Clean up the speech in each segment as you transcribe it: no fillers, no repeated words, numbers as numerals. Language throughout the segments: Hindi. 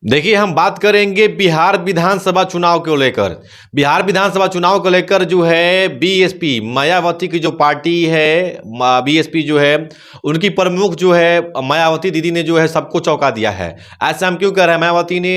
देखिए, हम बात करेंगे बिहार विधानसभा चुनाव को लेकर। बिहार विधानसभा चुनाव को लेकर जो है बीएसपी मायावती की जो पार्टी है, बीएसपी जो है उनकी प्रमुख जो है मायावती दीदी ने जो है सबको चौंका दिया है। ऐसा हम क्यों कह रहे हैं?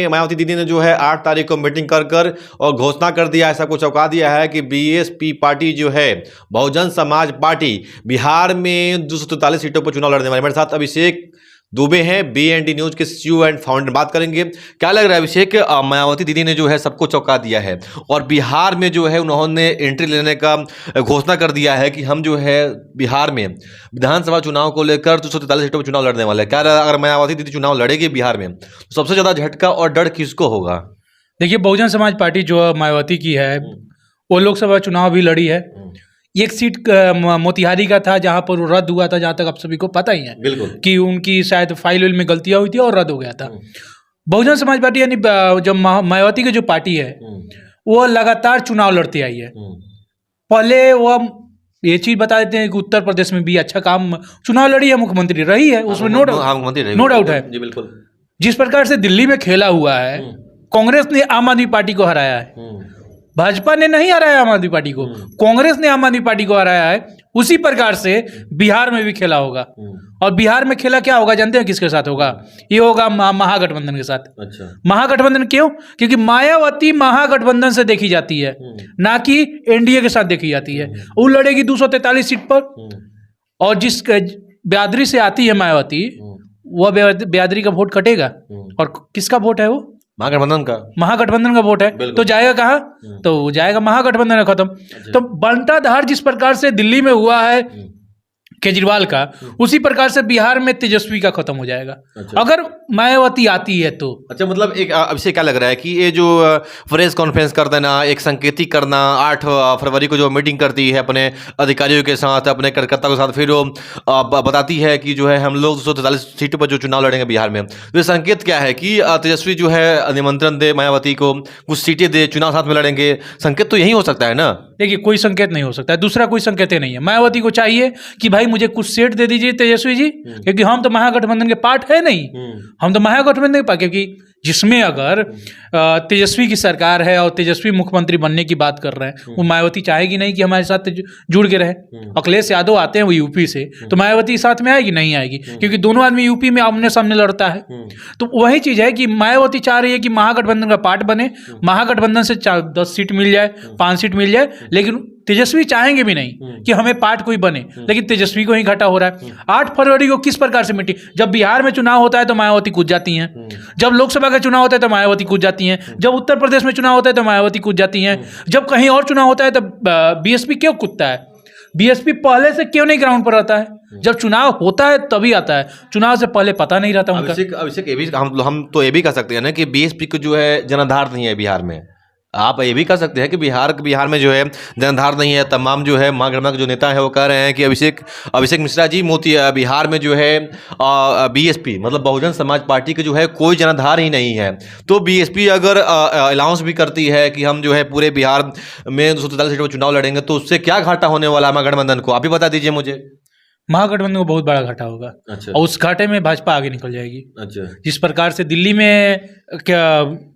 मायावती दीदी ने जो है 8 तारीख को मीटिंग कर और घोषणा कर दिया है, सबको चौंका दिया है कि बीएसपी पार्टी जो है बहुजन समाज पार्टी बिहार में 243 सीटों पर चुनाव लड़ने वाले। मेरे साथ अभिषेक दुबे हैं, BND न्यूज के CEO एंड फाउंडर। बात करेंगे क्या लग रहा है अभिषेक, मायावती दीदी ने जो है सबको चौंका दिया है और बिहार में जो है उन्होंने एंट्री लेने का घोषणा कर दिया है कि हम जो है बिहार में विधानसभा चुनाव को लेकर 243 सीटों पर चुनाव लड़ने वाले हैं। क्या अगर मायावती दीदी चुनाव लड़ेगी बिहार में तो सबसे ज्यादा झटका और डर किसको होगा? देखिए, बहुजन समाज पार्टी जो मायावती की है वो लोकसभा चुनाव भी लड़ी है। एक सीट मोतिहारी का था जहां पर वो रद्द हुआ था, जहां तक आप सभी को पता ही है बिल्कुल कि उनकी शायद फाइल में गलतियां हुई थी और रद्द हो गया था। बहुजन समाज पार्टी यानी जो मायावती की जो पार्टी है वो लगातार चुनाव लड़ती आई है। पहले वो ये चीज बता देते हैं कि उत्तर प्रदेश में भी अच्छा काम चुनाव लड़ी है, मुख्यमंत्री रही है, उसमें नो डाउट है। बिल्कुल। जिस प्रकार से दिल्ली में खेला हुआ है, कांग्रेस ने आम आदमी पार्टी को हराया है, भाजपा ने नहीं हराया आम आदमी पार्टी को, कांग्रेस ने आम आदमी पार्टी को हराया है। उसी प्रकार से बिहार में भी खेला होगा। और बिहार में खेला क्या होगा जानते हैं किसके साथ होगा? ये होगा महागठबंधन के साथ। अच्छा। महागठबंधन क्यों? क्योंकि मायावती महागठबंधन से देखी जाती है, ना कि एनडीए के साथ देखी जाती है। वो लड़ेगी 243 सीट पर और जिस ब्यादरी से आती है मायावती, वह ब्यादरी का वोट कटेगा। और किसका वोट है वो? महागठबंधन का वोट है। तो जाएगा कहाँ? तो जाएगा महागठबंधन में खत्म। तो बंटाधार जिस प्रकार से दिल्ली में हुआ है केजरीवाल का, उसी प्रकार से बिहार में तेजस्वी का खत्म हो जाएगा। अच्छा। अगर मायावती आती है तो। अच्छा, मतलब एक अभिषेक क्या लग रहा है कि ये जो प्रेस कॉन्फ्रेंस कर देना, एक संकेतिक करना, 8 फरवरी को जो मीटिंग करती है अपने अधिकारियों के साथ, अपने कार्यकर्ता के साथ, फिर वो बताती है कि जो है हम लोग 243 सीटों पर जो चुनाव लड़ेंगे बिहार में, तो ये संकेत क्या है कि तेजस्वी जो है निमंत्रण दे मायावती को, कुछ सीटें दे, चुनाव साथ में लड़ेंगे? संकेत तो यही हो सकता है ना? देखिए, कोई संकेत नहीं हो सकता है, दूसरा कोई संकेत नहीं है। मायावती को चाहिए कि भाई मुझे कुछ सीट दे दीजिए तेजस्वी जी, क्योंकि हम तो महागठबंधन के पार्ट है नहीं। हम तो महागठबंधन के पार्ट, क्योंकि जिसमें अगर तेजस्वी की सरकार है और तेजस्वी मुख्यमंत्री बनने की बात कर रहे हैं, वो मायावती चाहेगी नहीं कि हमारे साथ जुड़ के रहे। अखिलेश यादव आते हैं वो यूपी से, तो मायावती साथ में आएगी? नहीं आएगी, क्योंकि दोनों आदमी यूपी में आमने सामने लड़ता है। तो वही चीज है कि मायावती चाह रही है कि महागठबंधन का पार्ट बने, महागठबंधन से 10 सीट मिल जाए, 5 सीट मिल जाए, लेकिन तेजस्वी चाहेंगे भी नहीं कि हमें पार्ट कोई बने, लेकिन तेजस्वी को ही घाटा हो रहा है। 8 फरवरी को किस प्रकार से मीटिंग? जब बिहार में चुनाव होता है तो मायावती कूद जाती हैं, जब लोकसभा का चुनाव होता है तो मायावती कूद जाती हैं, जब उत्तर प्रदेश में चुनाव होता है तो मायावती कूद जाती हैं, जब कहीं और चुनाव होता है तो बीएसपी क्यों कूदता है? बीएसपी पहले से क्यों नहीं ग्राउंड पर रहता है? जब चुनाव होता है तभी आता है, चुनाव से पहले पता नहीं रहता उनका। अभिषेक ये भी हम तो ये भी कह सकते हैं ना कि बीएसपी को जो है जनाधार नहीं है बिहार में। आप ये भी कह सकते हैं कि बिहार में जो है जनाधार नहीं है। तमाम जो है महागठबंधन के जो नेता है वो कह रहे हैं कि अभिषेक मिश्रा जी, बिहार में जो है बीएसपी मतलब बहुजन समाज पार्टी के जो है कोई जनाधार ही नहीं है। तो बीएसपी अगर अलाउंस भी करती है कि हम जो है पूरे बिहार में 243 सीटों पर चुनाव लड़ेंगे, तो उससे क्या घाटा होने वाला है महागठबंधन को? आप ही बता दीजिए मुझे। महागठबंधन को बहुत बड़ा घाटा होगा। अच्छा। और उस घाटे में भाजपा आगे निकल जाएगी। अच्छा। जिस प्रकार से दिल्ली में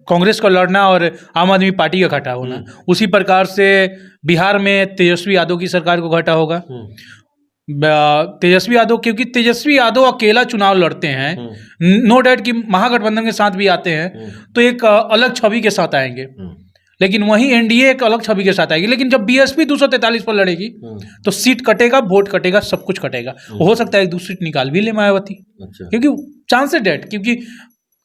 कांग्रेस को लड़ना और आम आदमी पार्टी का घाटा होना, उसी प्रकार से बिहार में तेजस्वी यादव की सरकार को घाटा होगा। तेजस्वी यादव, क्योंकि तेजस्वी यादव अकेला चुनाव लड़ते हैं, नो डाउट कि महागठबंधन के साथ भी आते हैं तो एक अलग छवि के साथ आएंगे, लेकिन वहीं एनडीए एक अलग छवि के साथ आएगी। लेकिन जब बीएसपी 243 पर लड़ेगी तो सीट कटेगा, वोट कटेगा, सब कुछ कटेगा। हो सकता है 1-2 सीट निकाल भी ले मायावती। अच्छा। क्योंकि चांस है डेट, क्योंकि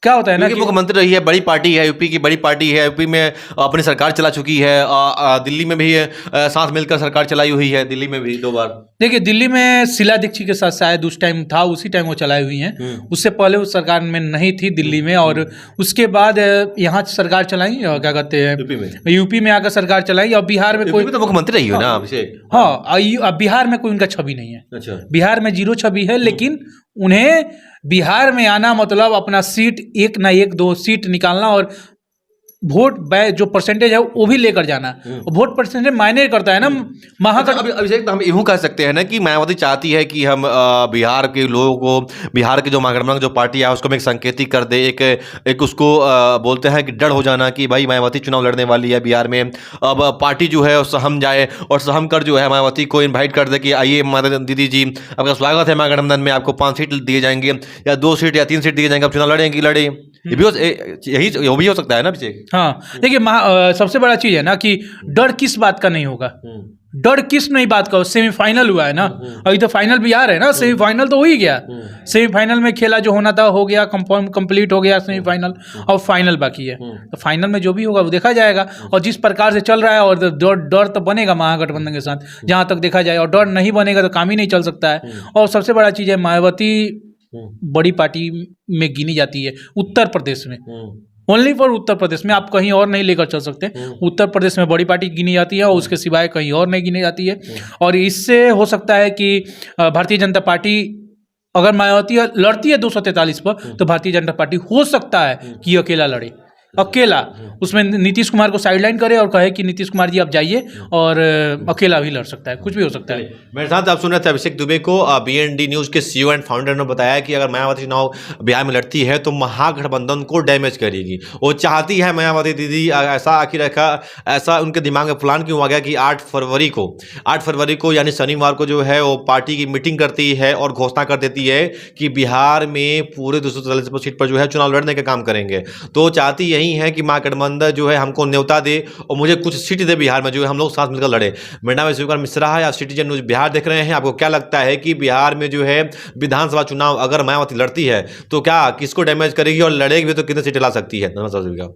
क्या होता है ना कि मुख्यमंत्री रही है, बड़ी पार्टी है, यूपी की बड़ी पार्टी है, यूपी में अपनी सरकार चला चुकी है, दिल्ली में भी साथ मिलकर सरकार चलाई हुई है, दिल्ली में भी 2 बार। देखिए, दिल्ली में शीला दीक्षित के साथ शायद उस टाइम था, उसी टाइम वो चलाई हुई हैं। उससे पहले उस सरकार में नहीं थी दिल्ली में, और उसके बाद यहाँ सरकार चलाई, क्या कहते हैं, यूपी में आकर सरकार चलाई। और बिहार में कोई तो मुख्यमंत्री रही हो ना अभिषेक? हाँ, बिहार में कोई उनका छवि नहीं है। अच्छा। बिहार में 0 छवि है, लेकिन उन्हें बिहार में आना मतलब अपना सीट 1 ना 1-2 सीट निकालना और वोट जो परसेंटेज है वो भी लेकर जाना। और वोट परसेंटेज मायने करता है ना महागठबंधन। अभिषेक, हम यूं कह सकते हैं ना कि मायावती चाहती है कि हम बिहार के लोगों को, बिहार के जो महागठबंधन जो पार्टी है उसको हम एक संकेतिक कर दे, एक उसको बोलते हैं कि डर हो जाना कि भाई मायावती चुनाव लड़ने वाली है बिहार में। अब पार्टी जो है सहम जाए और सहम कर जो है मायावती को इन्वाइट कर दे कि आइए माता दीदी जी, आपका स्वागत है महागठबंधन में, आपको 5 सीट दिए जाएंगे या 2 सीट या 3 सीट दिए जाएंगे, आप चुनाव लड़ेंगे लड़े। ये भी हो सकता है ना अभिषेक। हाँ देखिए, सबसे बड़ा चीज है ना कि डर किस बात का नहीं होगा, डर किस नहीं बात का। सेमीफाइनल हुआ है ना, अभी तो फाइनल भी आ रहे हैं ना, सेमीफाइनल तो हो ही गया। सेमीफाइनल में खेला जो होना था हो गया, कंप्लीट हो गया सेमीफाइनल, और फाइनल बाकी है। तो फाइनल में जो भी होगा वो देखा जाएगा। और जिस प्रकार से चल रहा है, और डर तो बनेगा महागठबंधन के साथ जहां तक देखा जाए, और डर नहीं बनेगा तो काम ही नहीं चल सकता है। और सबसे बड़ा चीज है, मायावती बड़ी पार्टी में गिनी जाती है उत्तर प्रदेश में, ओनली फॉर उत्तर प्रदेश में, आप कहीं और नहीं लेकर चल सकते। उत्तर प्रदेश में बड़ी पार्टी गिनी जाती है और उसके सिवाय कहीं और नहीं गिनी जाती है। और इससे हो सकता है कि भारतीय जनता पार्टी, अगर मायावती लड़ती है 243 पर, तो भारतीय जनता पार्टी हो सकता है कि अकेला लड़े, अकेला। उसमें नीतीश कुमार को साइडलाइन करे और कहे कि नीतीश कुमार जी आप जाइए, और अकेला भी लड़ सकता है, कुछ भी हो सकता है। मेरे साथ आप सुन रहे थे अभिषेक दुबे को, BND न्यूज के CEO एंड फाउंडर ने बताया कि अगर मायावती चुनाव बिहार में लड़ती है तो महागठबंधन को डैमेज करेगी। वो चाहती है मायावती दीदी, ऐसा आखिर रखा, ऐसा उनके दिमाग में प्लान क्यों आ गया कि 8 फरवरी को यानी शनिवार को जो है वो पार्टी की मीटिंग करती है और घोषणा कर देती है कि बिहार में पूरे 243 सीट पर जो है चुनाव लड़ने का काम करेंगे। तो चाहती यही है कि महागठबंधन जो है हमको न्योता दे और मुझे कुछ सीट दे बिहार में, जो है हम लोग साथ मिलकर लड़े। मेरा नाम है शिवकुमार मिश्रा है, आप सिटीजन न्यूज बिहार देख रहे हैं। आपको क्या लगता है कि बिहार में जो है विधानसभा चुनाव अगर मायावती लड़ती है तो क्या किसको डैमेज करेगी, और लड़ेगी भी तो कितने सीटें ला सकती है? नमस्कार।